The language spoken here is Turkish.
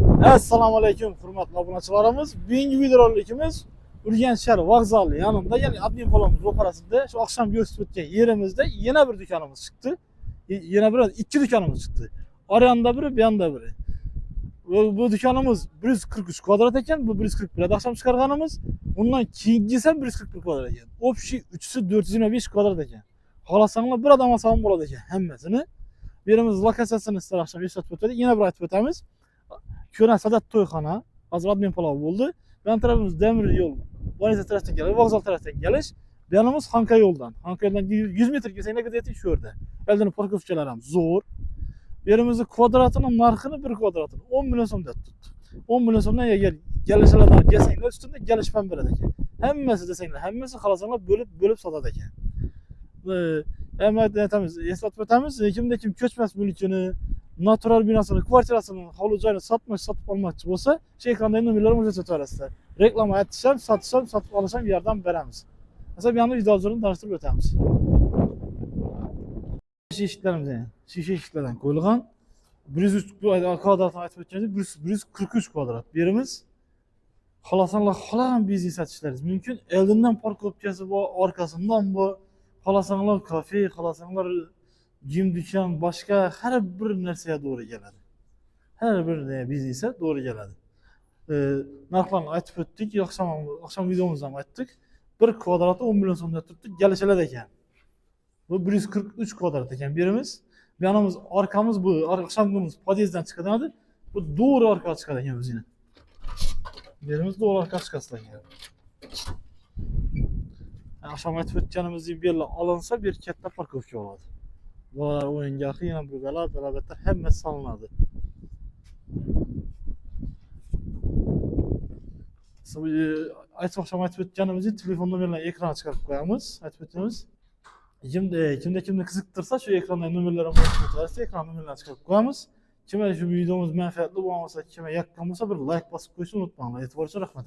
Assalomu alaykum hurmatli obunachilarimiz. Bugungi videorolikimiz Urganch shahar vokzali yanında, ya'ni Admin Polomuz ro'parasida shu oqshom ko'rsatib o'tgan yerimizda yana bir do'konimiz chiqdi. Yana bir ikki do'konimiz chiqdi. Oriyonda biri, bu yoqda biri. Bu do'konimiz 143 kvadrat ekan, bu 141 oqshom chiqarganimiz. Bundan keyingisi ham 141 kvadrat ekan. Общий uchisi 425 kvadrat ekan. Xohlasanglar bir odam olsa ham bo'ladi ekan hammasini. Birimiz lokatsiyasini sizlar oqshom eslatib o'tadi. Yana bir aytib o'tamiz. Ko'ran Sadat to'yxona, hozir Admin Polov bo'ldi. Bu tarafimiz temir yo'l, Bonita tarafdan gelish, vokzal tarafdan gelish. Bu yanimiz Xanka yo'ldan. Xanka yo'ldan 100 metr kelsanglar ketyapti shu yerda. Eldin parkovkalar ham zo'r. Bu yerimizni kvadratining narxini 1 kvadratini 10 million so'm deb tutdi. 10 million so'mdan agar kelishlardan kelsanglar ustida kelish ham beradi ekan. Hammasi desanglar, hammasi xohlasanglar bo'lib sotadi ekan. Hamma aytamiz, eslatib o'tamiz, kimda kim ko'chmas mulkini, natural binosini, kvartirasini, hovli joyini sotib olmoqchi bo'lsa, shu ekrandagi nomerlarni o'zingizga to'lasizlar. Reklama aytisham, sotib olisham yordam beramiz. Masalan, bu yerni videolarni tanishtirib o'tamiz. Eshiklarimiz, shisha eshiklardan qo'yilgan 103 kvadratni aytib o'tgandik, 143 kvadrat. Berimiz xohlasanglar xohlagan biznes ochishlaringiz mumkin. Oldindan parkovkasi bor, orqasidan bor. Xohlasanglar kafe, xohlasanglar gym do'kon, boshqa har bir narsaga to'g'ri keladi. Har bir biznesga to'g'ri keladi. Narxlarni aytib o'tdik, oqshom videomizda ham aytdik. 1 kvadrati 10 million so'mda turibdi, kelishalar ekan. Bu 143 kvadrat ekan birimiz. Bu yanimiz orqamiz bu, oqshom kunimiz podyezddan chiqadi. Bu to'g'ri orqaga chiqadi ekan o'zini. Birimiz to'g'ri orqaga chiqasizlar ekan. Akşam aytib o'tganimizdek bu yerlar olinsa, bir katta parkovka bo'ladi. Bolalar o'yingohi, yana balabatlar hammasi solinadi. Akşam aytib o'tganimizdek telefon nomerlarini ekranga chiqarib qo'yamiz. Aytib o'tamiz. Kimni qiziqtirsa shu ekrandagi nomerlarni o'tkazib, ekran nomerlarini chiqarib qo'yamiz. Kimga shu videomiz manfaatli bo'lsa, kimga yoqqan bo'lsa bir like bosib qo'yishni unutmanglar. E'tibor uchun rahmat.